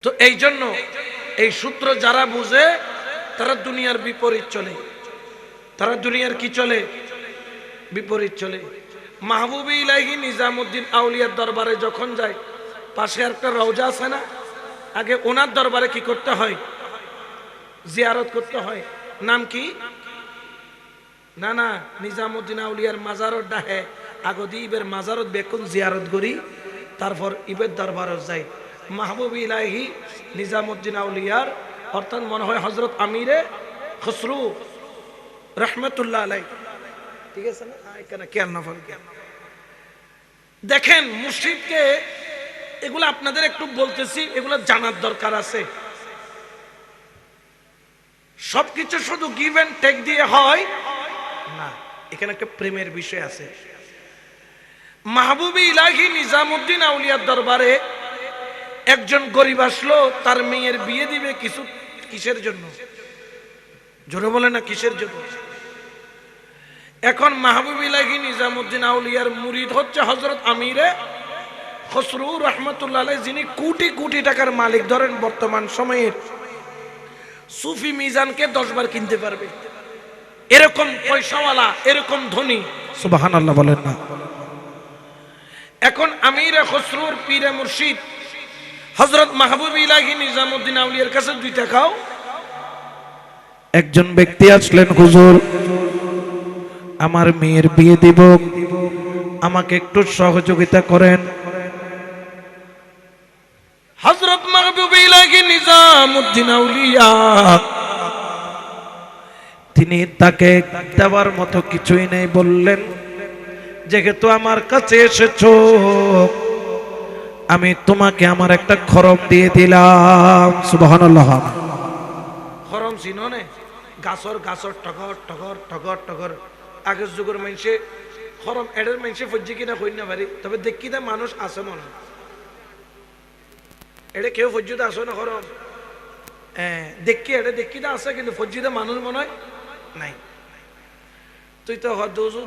তো এই জন্য এই সূত্র যারা বুঝে তারা দুনিয়ার বিপরীত চলে, তারা দুনিয়ার কি চলে? বিপরীত চলে। মাহবুবে ইলাহি নিজামুদ্দিন আউলিয়ার দরবারে যখন যায়, পাশে একটা রওজা আছে না, আগে ওনার দরবারে কি করতে হয়? জিয়ারত করতে হয়। নাম কি? না না, নিজামুদ্দিন আউলিয়ার মাজারত ডাহে আগদি ইবের মাজারত বেকুন জিয়ারত করি, তারপর ইবের দরবারত যাই। মাহবুবে ইলাহি নিজামুদ্দিন আউলিয়ার অর্থাৎ মনে হয় হযরত আমিরে খসরু রহমতুল্লাহ আলাই, ঠিক আছে না? এখানে কেন না ফল দেখেন মুর্শিদকে, এগুলো আপনাদের একটু বলতেছি, এগুলো জানার দরকার আছে। সবকিছু শুধু গিভ এন্ড টেক দিয়ে হয় না, এখানে একটা প্রেমের বিষয় আছে। মাহবুবে ইলাহি নিজামুদ্দিন আউলিয়ার দরবারে একজন গরিব আসলো, তার মেয়ের বিয়ে দিবে কিছু, কিসের জন্য? জোরে বলে না, কিসের জন্য? এখন মাহবুবে ইলাহি নিজামুদ্দিন আউলিয়ার মুরিদ হচ্ছে হযরত আমিরে খসরু রহমতুল্লাহ আলাইহি, যিনি কোটি কোটি টাকার মালিক। ধরেন বর্তমান সময়ের সুফি মিজানকে 10 বার কিনতে পারবে, এরকম পয়সাওয়ালা, এরকম ধনী। সুবহানাল্লাহ বলেন না। এখন আমিরে খসরুর পীরে মুর্শিদ হযরত মাহবুবে ইলাহি নিজামুদ্দিন আউলিয়ার কাছে 2 টাকাও। একজন ব্যক্তি আসলেন, হুজুর আমার মেয়ের বিয়ে দিব, আমাকে একটু সহযোগিতা করেন। হযরত মাহবুবে ইলাহি নিজামুদ্দিন আউলিয়া তিনি তাকে দেওয়ার মতো কিছুই নেই, বললেন যেহেতু আমার কাছে এসেছো, আমি তোমাকে আমার একটা খরম দিয়ে দিলাম। সুবহানাল্লাহ। খরম চিনো নে? গাছর গাছর টগর টগর টগর টগর। আগের যুগের মানুষে খরম এডের মানুষে ফজ্জি কিনা কই না পারি, তবে দেখি না মানুষ আছে মনে হয় এটা কেউ ফজ্জিতে আসো না খরম, দেখি এটা দেখি না আছে, কিন্তু ফজ্জিতে মানুষ মনে হয় নাই। তুই তো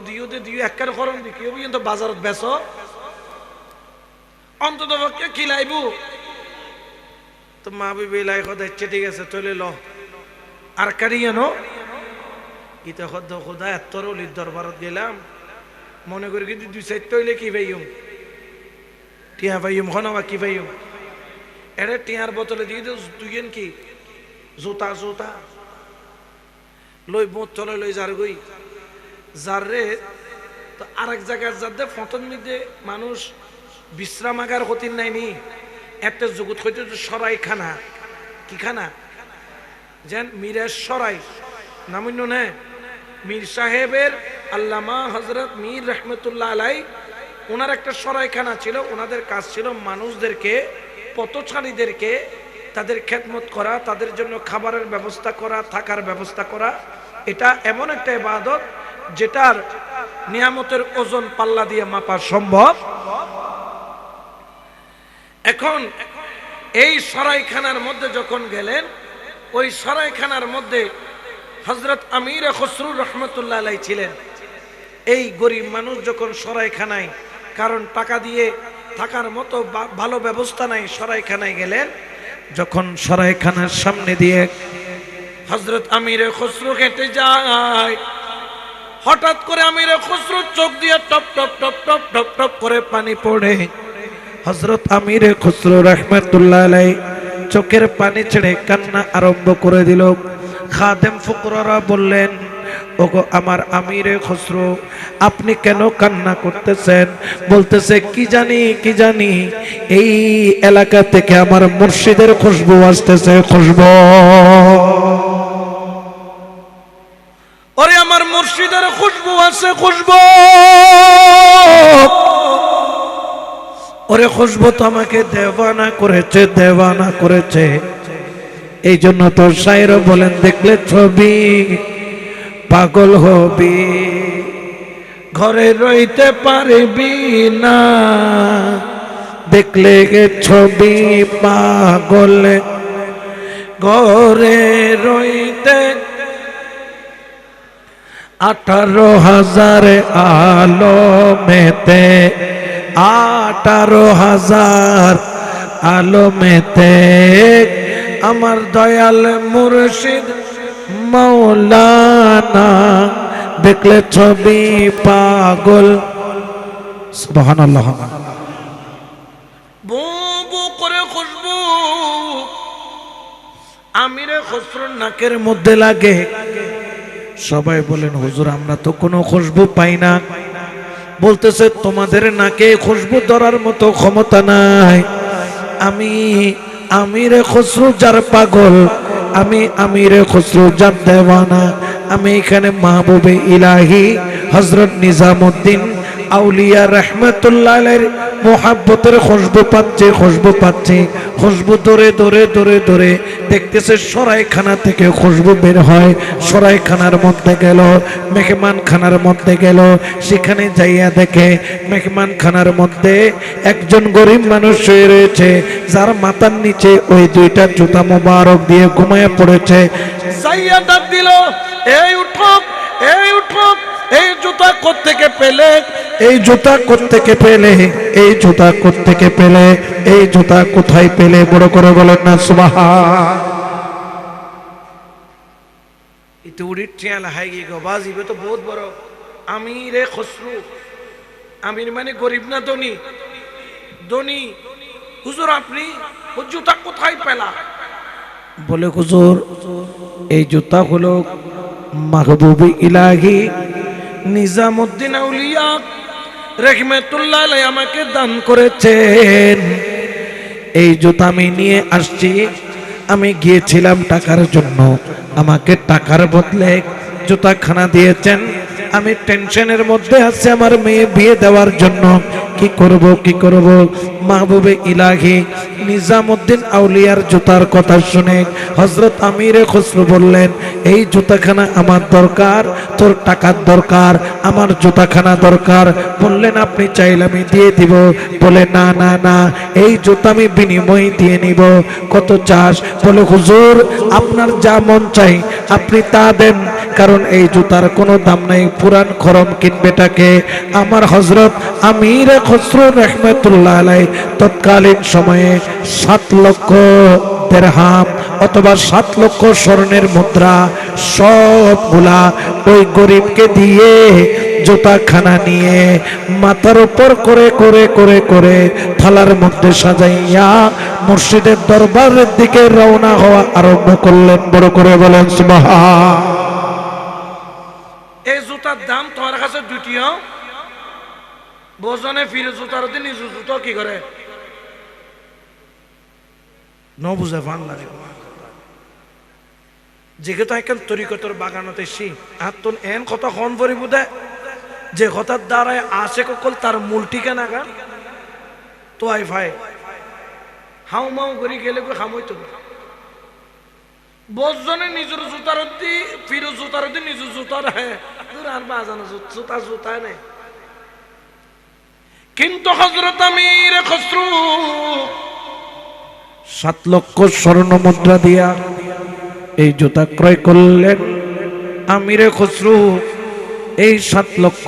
দিও একটা খরম দেখি কিন্তু বাজারত বেচ অন্তত পক্ষে খিলাইব। তো মাহবুবে ইলাহি কথা ইচ্ছে, ঠিক আছে চলে ল আর কারিয়ে নো ইতা খদ্দ খোদা এত অলির দরবারত গেলাম, মনে করি কিন্তু 2-4 তৈলে কি ভাইম টিয়া ভাইম হনবা কি ভাইম এটা টিয়ার বোতলে দিয়ে দুইয়েন কি জুতা জুতা লই বোত চলে লই যার গই যার রে। তো আরেক জায়গায় যার দে ফটন মিদে মানুষ বিশ্রামাগার হতিন নাইনি একটা জগৎ হইতে সরাই খানা, কি খানা যেন মিরের সরাই নামুন্য নে মীর সাহেবের আল্লামা হযরত মীর রহমতুল্লাহ আলাই, ওনার একটা সরাইখানা ছিল। ওনাদের কাজ ছিল মানুষদেরকে, পথচারীদেরকে তাদের খেদমত করা, তাদের জন্য খাবারের ব্যবস্থা করা, থাকার ব্যবস্থা করা। এটা এমন একটা ইবাদত যেটার নিয়ামতের ওজন পাল্লা দিয়ে মাপা সম্ভব। এখন এই সরাইখানার মধ্যে যখন গেলেন, ওই সরাইখানার মধ্যে হযরত আমিরে খসরু রহমতুল্লাহ আলাই ছিলেন। এই গরিব মানুষ যখন সরাইখানায়, কারণ টাকা দিয়ে থাকার মতো ভালো ব্যবস্থা নাই, সরাইখানায় গেলেন। যখন সরাইখানার সামনে দিয়ে হযরত আমিরে খসরু হেঁটে যায়, হঠাৎ করে আমিরে খসরু চোখ দিয়ে top top top top top top করে পানি পড়ে। হযরত আমিরে খসরু রহমতুল্লাহ আলাই চোখের পানি ছেড়ে কান্না আরম্ভ করে দিল। খাদেম ফুকরারা বললেন, ওগো আমার আমিরে খসরু, আপনি কেন কান্না করতেছেন? বলতেছে কি জানি এই এলাকা থেকে আমার মুর্শিদের খুশবু আসতেছে, খুশবু। ওরে আমার মুর্শিদের খুশবু আছে, খুশবু। ওরে খুশবু তো আমাকে দেওয়ানা করেছে, দেওয়ানা করেছে। এই জন্য তো শায়ের বলেন, দেখলে ছবি পাগল হবি, ঘরে রইতে পারবি না, দেখলে ছবি পাগল, ঘরে রইতে 18,000 আলো মেতে, 18,000 আলমেতে আমার দয়াল মুর্শিদ মাওলানা দেখলে ছবি পাগল। সুবহানাল্লাহ। বু বু করে খুশবু আমিরে খসরুর নাকের মধ্যে লাগে। সবাই বলেন হুজুর আমরা তো কোনো খুশবু পাই না। বলতেছে তোমাদের নাকে খুশবু ধরার মতো ক্ষমতা নাই। আমি আমিরে খসরু যার পাগল, আমি আমিরে খসরু যার দেওয়ানা। আমি এখানে মাহবুবে ইলাহি হযরত নিজামউদ্দিন আউলিয়া রহমাতুল্লাহ আলাইহির মোহাব্বতের খুশবু পাচ্ছে, খুশবু পাচ্ছে। খুশবু ধরে ধরে ধরে ধরে দেখতেছে সরাইখানা থেকে খুশবু বের হয়। সরাইখানার মধ্যে গেল, মেহমানখানার মধ্যে গেল। সেখানে যাইয়া দেখে মেহমানখানার মধ্যে একজন গরিব মানুষ শুয়ে রয়েছে, যার মাথার নিচে ওই দুইটা জুতা মোবারক দিয়ে ঘুমায় পড়েছে। যাইয়া ডাক দিল, এই উঠো, এই উঠো, এই জুতা কোত্থেকে পেলে, এই জুতা কোত্থেকে পেলে, এই জুতা কোত্থেকে পেলে, এই জুতা কোথায় পেলে? বড় করে বলেন না সুবহান। ইতো উড়ির টিয়ালা হাই গিয়ে গো বাজিবে তো বহুত বড় আমিরে খসরু। আমির মানে গরিব না ধনী? ধনী। হুজুর আপনি ও জুতা কোথায় পেলা? বলে হুজুর এই জুতা হলো মাহবুবে ইলাহি নিজামউদ্দিন আউলিয়া রহমাতুল্লাহ আলাইহি আমাকে দান করেছেন। এই জুতা আমি নিয়ে আসছি। আমি গিয়েছিলাম টাকার জন্য, আমাকে টাকার বদলে জুতাখানা দিয়েছেন। আমি টেনশনের মধ্যে আছি আমার মেয়ে বিয়ে দেওয়ার জন্য। কি করব কি করব? মাহবুবে ইলাহি নিজামউদ্দিন আউলিয়ার জুতার কথা শুনে হযরত আমিরে খসরু বললেন, এই জুতাখানা আমার দরকার, তোর টাকার দরকার, আমার জুতাখানা দরকার। বললেন আপনি চাইলে আমি দিয়ে দিব। বলে না না না, এই জুতা আমি বিনিময় দিয়ে নিব। কত চাস? বলে হুজুর আপনার যা মন চাই আপনি তা দেন, কারণ এই জুতার কোনো দাম নাই। পুরান খরম কিনবেটাকে? আমার হযরত আমিরে খসরু রহমাতুল্লাহ আলাইহি তৎকালীন সময়ে 7 লক্ষ দিরহাম অথবা 7 লক্ষ স্বর্ণের মুদ্রা সবগুলা ওই গরিবকে দিয়ে জুতাখানা নিয়ে মাথার উপর করে করে করে করে থালার মধ্যে সাজাইয়া মুর্শিদের দরবারের দিকে রওনা হওয়া আরম্ভ করলেন। বড় করে বলেন সুবহান। এই জুতার দাম তোমার কাছে দুটিও বোঝনে ফিরে জুতার দিন নিজু জুতো কি করে ন বুঝে ফান লাগে। যেহেতু এখন তরিকতর বাগানতে সি আর তোর এন কথা খন পরিব দে যে কথার দ্বারায় আসে কল তার মূল ঠিকানা গান তো আই ভাই হাউ মাউ করি গেলে হামই তো বোঝনে নিজের জুতার দি ফিরে জুতার দি নিজের জুতার হ্যাঁ আর বাজানো জুতা জুতা নেই। কিন্তু হযরত আমির খসরু 7 লক্ষ স্বর্ণ মুদ্রা দিয়া এই জুতা ক্রয় করলেন। আমিরে খসরু এই 7 লক্ষ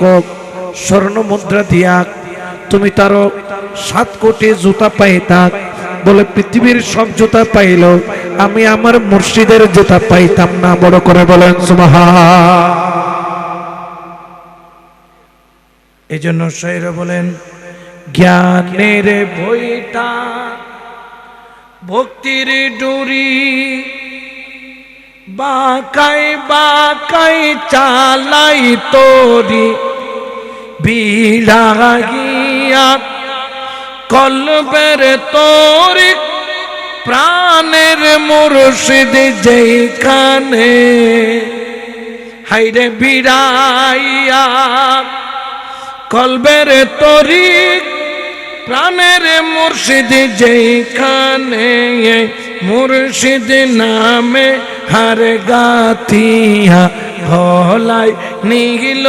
স্বর্ণ মুদ্রা দিয়া তুমি তারও 7 কোটি জুতা পাইতা। বলে পৃথিবীর সব জুতা পাইল, আমি আমার মুর্শিদের জুতা পাইতাম না। বড় করে বলেন সুবহান। এই জন্য শায়র বলেন, জ্ঞানের বইটা ভক্তির ডুরি বাকাই বাকাই চালাই তোরি বিড়াগিয়া কলবের তোরি প্রাণের মুর্শিদ যেখানে হাইরে বিড়াইয়া কলবের তোরি প্রাণের মুর্শিদ যেখানে মুর্শিদ নামে হার গাথিয়া ভলাই নিগিল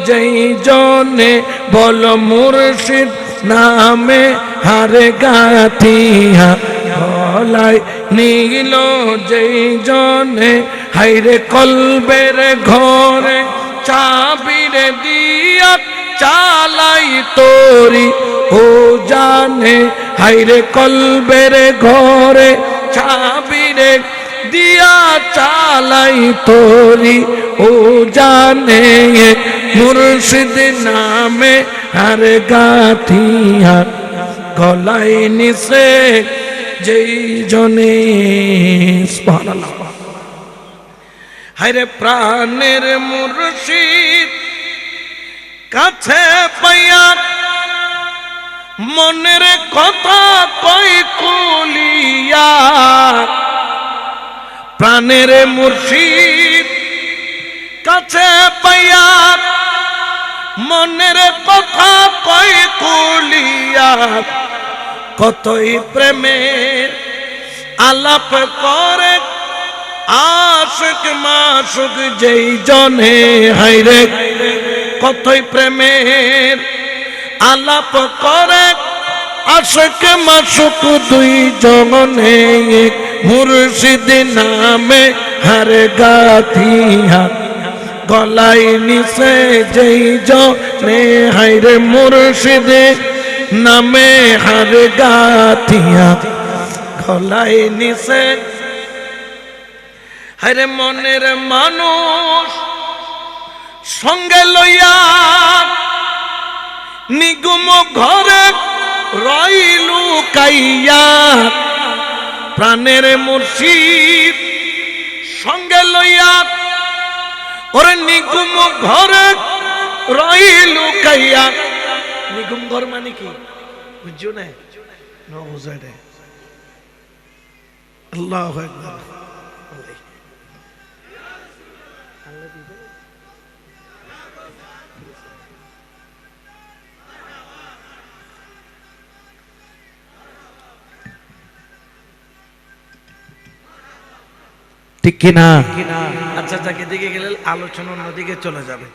যেই জনে বল মুর্শিদ নামে হার গাথিয়া ভলাই নিগিল যেই জনে হাইরে কলবের ঘরে চাবিরে দিয়া চালাই তোরি ও জানে হাইরে কলবের ঘরে চাবিরে দিয়া চালাই তোরি ও জানে মুর্শিদ নামে আর গাথিয়া গলায় নিছে যেই জনে সুবহানাল্লাহ। হায়রে প্রাণের মুর্শিদ কাছে পাইয়া মনের কথা কই কুলিয়া, প্রাণের মুর্শিদ কাছে পাইয়া মনের কথা কই কুলিয়া, কতই প্রেমের আলাপ করে আশিক মাশুক যেই জনে। হায়রে কতই প্রেমের আলাপ করে আশিক মাশুক দুই জনে, মুর্শিদ নামে হার গাথিয়া গলায় নিছে যেই জনে। হায়রে মুর্শিদ নামে হার গাথিয়া গলায় নিছে। হায়রে মনের মানুষ সঙ্গে লইয়া নিগুম ঘরে রইলু কাইয়া, প্রাণের মুর্শিদ সঙ্গে লইয়া ওরে নিগুম ঘরে রইলু কাইয়া। নিগুম ঘর মানে কি বুঝছো না? বুঝাই আল্লাহু আকবার। ঠিক কিনা? আচ্ছা, তাকে দিকে গেলে আলোচনা অন্যদিকে চলে যাবে।